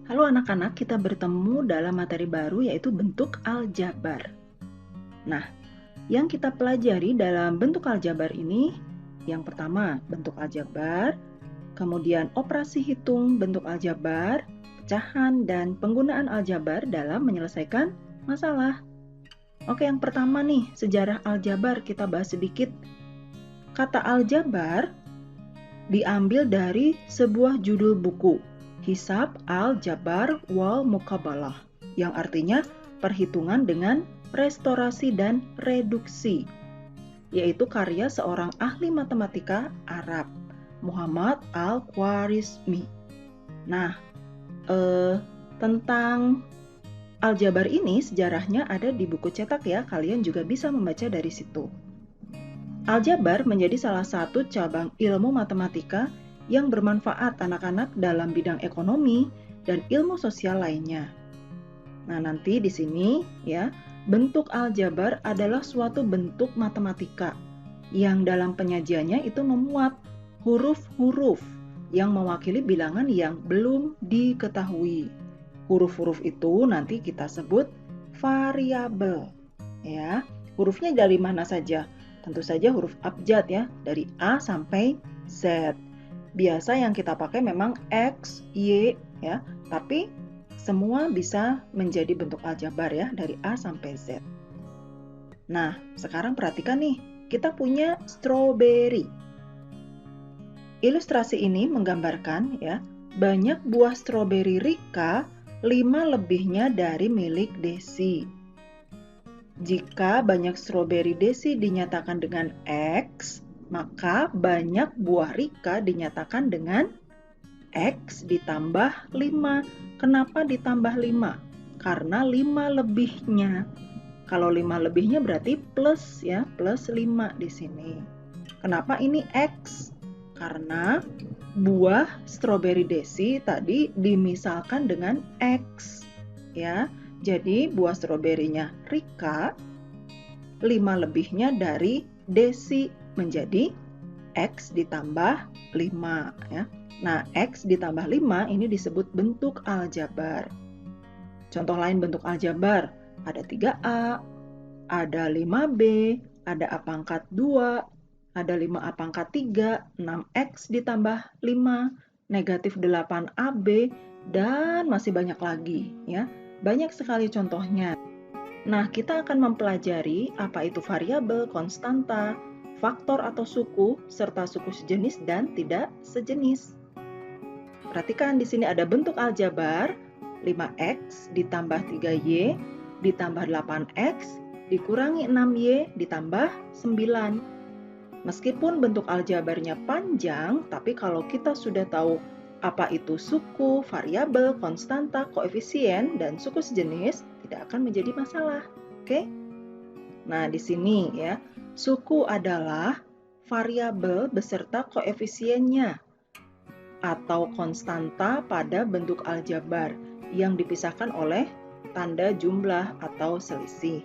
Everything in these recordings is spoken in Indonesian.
Halo anak-anak, kita bertemu dalam materi baru yaitu bentuk aljabar. Nah, yang kita pelajari dalam bentuk aljabar ini, yang pertama bentuk aljabar, kemudian operasi hitung bentuk aljabar, pecahan, dan penggunaan aljabar dalam menyelesaikan masalah. Oke, yang pertama nih, sejarah aljabar kita bahas sedikit. Kata aljabar diambil dari sebuah judul buku, Hisab al-Jabar wal Muqabalah, yang artinya perhitungan dengan restorasi dan reduksi, yaitu karya seorang ahli matematika Arab, Muhammad al-Khwarizmi. Nah, tentang aljabar ini sejarahnya ada di buku cetak ya, kalian juga bisa membaca dari situ. Aljabar menjadi salah satu cabang ilmu matematika yang bermanfaat anak-anak dalam bidang ekonomi dan ilmu sosial lainnya. Nah, nanti di sini ya, bentuk aljabar adalah suatu bentuk matematika yang dalam penyajiannya itu memuat huruf-huruf yang mewakili bilangan yang belum diketahui. Huruf-huruf itu nanti kita sebut variabel. Ya, hurufnya dari mana saja? Tentu saja huruf abjad ya, dari A sampai Z. Biasa yang kita pakai memang X, Y ya, tapi semua bisa menjadi bentuk aljabar ya, dari A sampai Z. Nah, sekarang perhatikan nih, kita punya strawberry. Ilustrasi ini menggambarkan ya, banyak buah stroberi Rika, 5 lebihnya dari milik Desi. Jika banyak stroberi Desi dinyatakan dengan X, maka banyak buah Rika dinyatakan dengan X ditambah 5. Kenapa ditambah 5? Karena 5 lebihnya. Kalau 5 lebihnya berarti plus ya, plus 5 di sini. Kenapa ini X? Karena buah stroberi Desi tadi dimisalkan dengan X. Ya, jadi buah stroberinya Rika, 5 lebihnya dari Desi menjadi X ditambah 5 ya. Nah, X ditambah 5 ini disebut bentuk aljabar. Contoh lain bentuk aljabar, ada 3A, ada 5B, ada A pangkat 2, ada 5A pangkat 3, 6X ditambah 5, negatif 8AB, dan masih banyak lagi ya. Banyak sekali contohnya. Nah, kita akan mempelajari apa itu variabel, konstanta, faktor atau suku, serta suku sejenis dan tidak sejenis. Perhatikan di sini ada bentuk aljabar 5x ditambah 3y ditambah 8x dikurangi 6y ditambah 9. Meskipun bentuk aljabarnya panjang, tapi kalau kita sudah tahu apa itu suku, variabel, konstanta, koefisien, dan suku sejenis, tidak akan menjadi masalah. Oke? Nah, di sini ya, suku adalah variabel beserta koefisiennya atau konstanta pada bentuk aljabar yang dipisahkan oleh tanda jumlah atau selisih.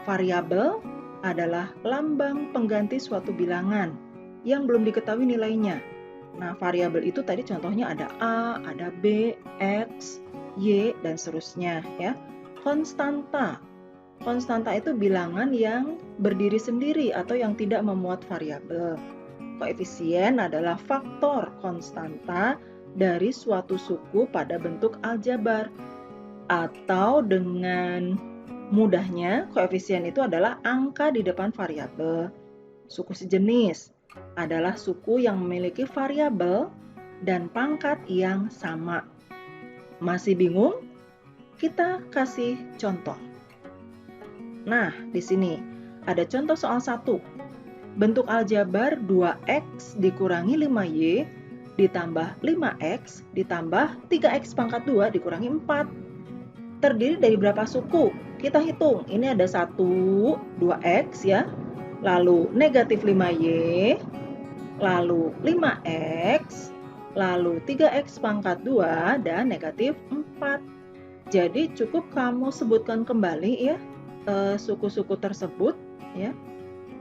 Variabel adalah lambang pengganti suatu bilangan yang belum diketahui nilainya. Nah, variabel itu tadi contohnya ada A, ada B, X, Y, dan seterusnya ya. Konstanta. Konstanta itu bilangan yang berdiri sendiri atau yang tidak memuat variabel. Koefisien adalah faktor konstanta dari suatu suku pada bentuk aljabar. Atau dengan mudahnya, koefisien itu adalah angka di depan variabel. Suku sejenis adalah suku yang memiliki variabel dan pangkat yang sama. Masih bingung? Kita kasih contoh. Nah, di sini ada contoh soal 1. Bentuk aljabar 2x dikurangi 5y ditambah 5x ditambah 3x pangkat 2 dikurangi 4. Terdiri dari berapa suku? Kita hitung. Ini ada 1, 2x ya. Lalu negatif 5y, lalu 5x, lalu 3x pangkat 2, dan negatif 4. Jadi cukup kamu sebutkan kembali ya suku-suku tersebut ya.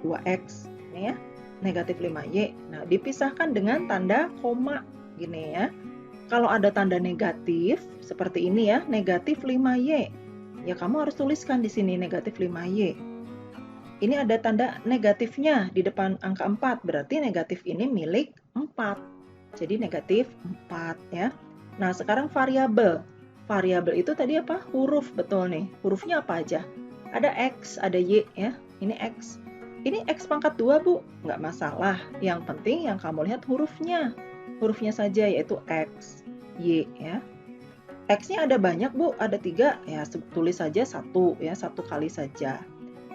2x ini ya, negatif 5y. Nah, dipisahkan dengan tanda koma gini ya. Kalau ada tanda negatif, seperti ini ya, negatif 5Y. Ya kamu harus tuliskan di sini negatif 5Y. Ini ada tanda negatifnya di depan angka 4, berarti negatif ini milik 4. Jadi negatif 4 ya. Nah sekarang variabel. Variabel itu tadi apa? Huruf, betul nih. Hurufnya apa aja? Ada X, ada Y ya. Ini X. Ini X pangkat 2 Bu, nggak masalah. Yang penting yang kamu lihat hurufnya. Hurufnya saja yaitu X, Y ya. X-nya ada banyak Bu, ada 3 ya, tulis saja 1 ya, 1 kali saja.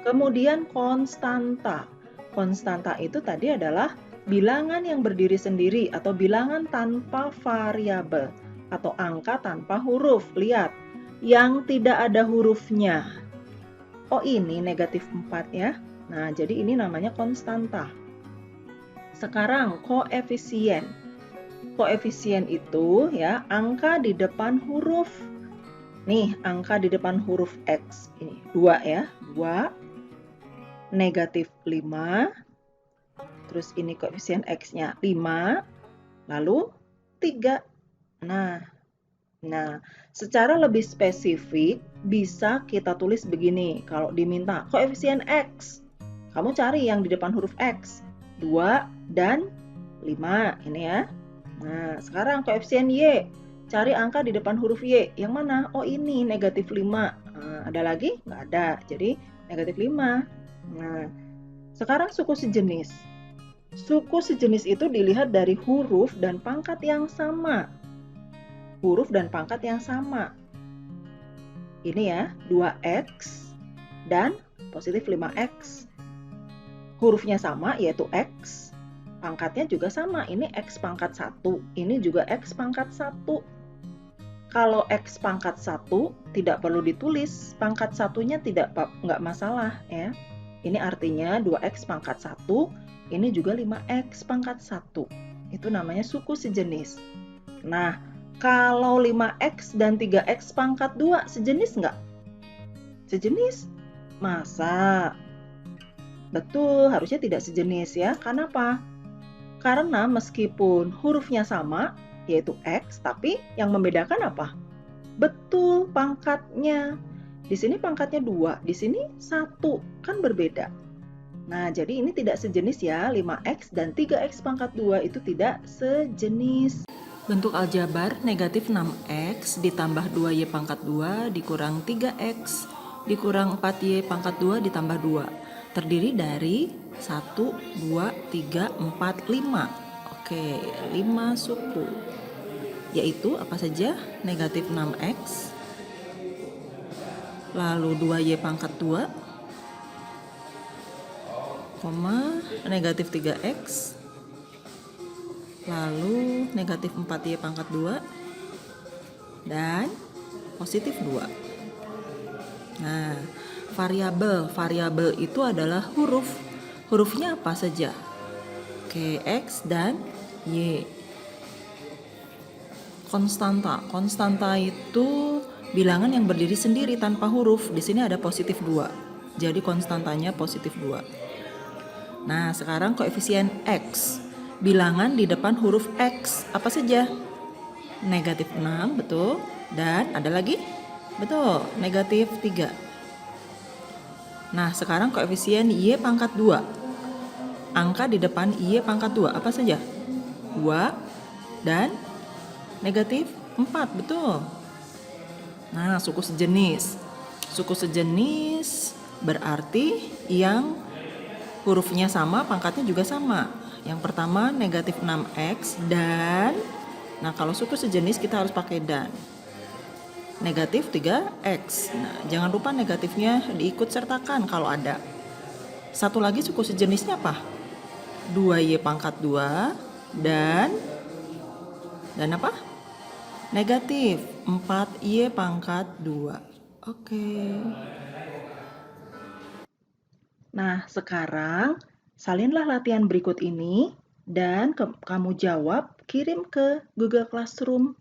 Kemudian konstanta. Konstanta itu tadi adalah bilangan yang berdiri sendiri atau bilangan tanpa variabel atau angka tanpa huruf. Lihat, yang tidak ada hurufnya. Oh ini negatif 4 ya. Nah jadi ini namanya konstanta. Sekarang koefisien. Koefisien itu ya angka di depan huruf. Nih angka di depan huruf X. Ini 2 ya. 2. Negatif 5. Terus ini koefisien X-nya 5. Lalu 3. Nah, secara lebih spesifik bisa kita tulis begini. Kalau diminta koefisien X, kamu cari yang di depan huruf X. 2 dan 5 ini ya. Nah, sekarang koefisien Y. Cari angka di depan huruf Y. Yang mana? Oh ini, negatif 5. Nah, ada lagi? Nggak ada. Jadi negatif 5. Nah, sekarang suku sejenis. Suku sejenis itu dilihat dari huruf dan pangkat yang sama. Huruf dan pangkat yang sama. Ini ya, 2X dan positif 5X. Hurufnya sama yaitu X. Pangkatnya juga sama, ini X pangkat 1. Ini juga X pangkat 1. Kalau X pangkat 1 tidak perlu ditulis, pangkat satunya nggak masalah ya. Ini artinya 2X pangkat 1, ini juga 5X pangkat 1. Itu namanya suku sejenis. Nah, kalau 5X dan 3X pangkat 2 sejenis nggak? Sejenis? Masa? Betul, harusnya tidak sejenis ya. Kenapa? Karena meskipun hurufnya sama, yaitu X, tapi yang membedakan apa? Betul, pangkatnya. Di sini pangkatnya 2, di sini 1, kan berbeda. Nah, jadi ini tidak sejenis ya, 5X dan 3X pangkat 2 itu tidak sejenis. Bentuk aljabar negatif 6X ditambah 2Y pangkat 2 dikurang 3X dikurang 4Y pangkat 2 ditambah 2. Terdiri dari 1, 2, 3, 4, 5. Oke, 5 suku. Yaitu apa saja? Negatif 6X, lalu 2Y pangkat 2, negatif 3X, lalu negatif 4Y pangkat 2, dan positif 2. Nah, variabel itu adalah huruf. Hurufnya apa saja? Oke, X dan Y. Konstanta itu bilangan yang berdiri sendiri tanpa huruf. Di sini ada positif 2. Jadi konstantanya positif 2. Nah, sekarang koefisien X. Bilangan di depan huruf X apa saja? Negatif 6, betul. Dan ada lagi? Betul, negatif 3. Nah, sekarang koefisien Y pangkat 2. Angka di depan Y pangkat 2 apa saja? 2 dan negatif 4, betul. Nah, suku sejenis. Suku sejenis berarti yang hurufnya sama, pangkatnya juga sama. Yang pertama negatif 6X dan, nah kalau suku sejenis kita harus pakai dan. Negatif 3X. Nah, jangan lupa negatifnya diikut sertakan kalau ada. Satu lagi suku sejenisnya apa? 2Y pangkat 2 dan apa? Negatif 4Y pangkat 2. Oke. Nah, sekarang salinlah latihan berikut ini dan kamu jawab, kirim ke Google Classroom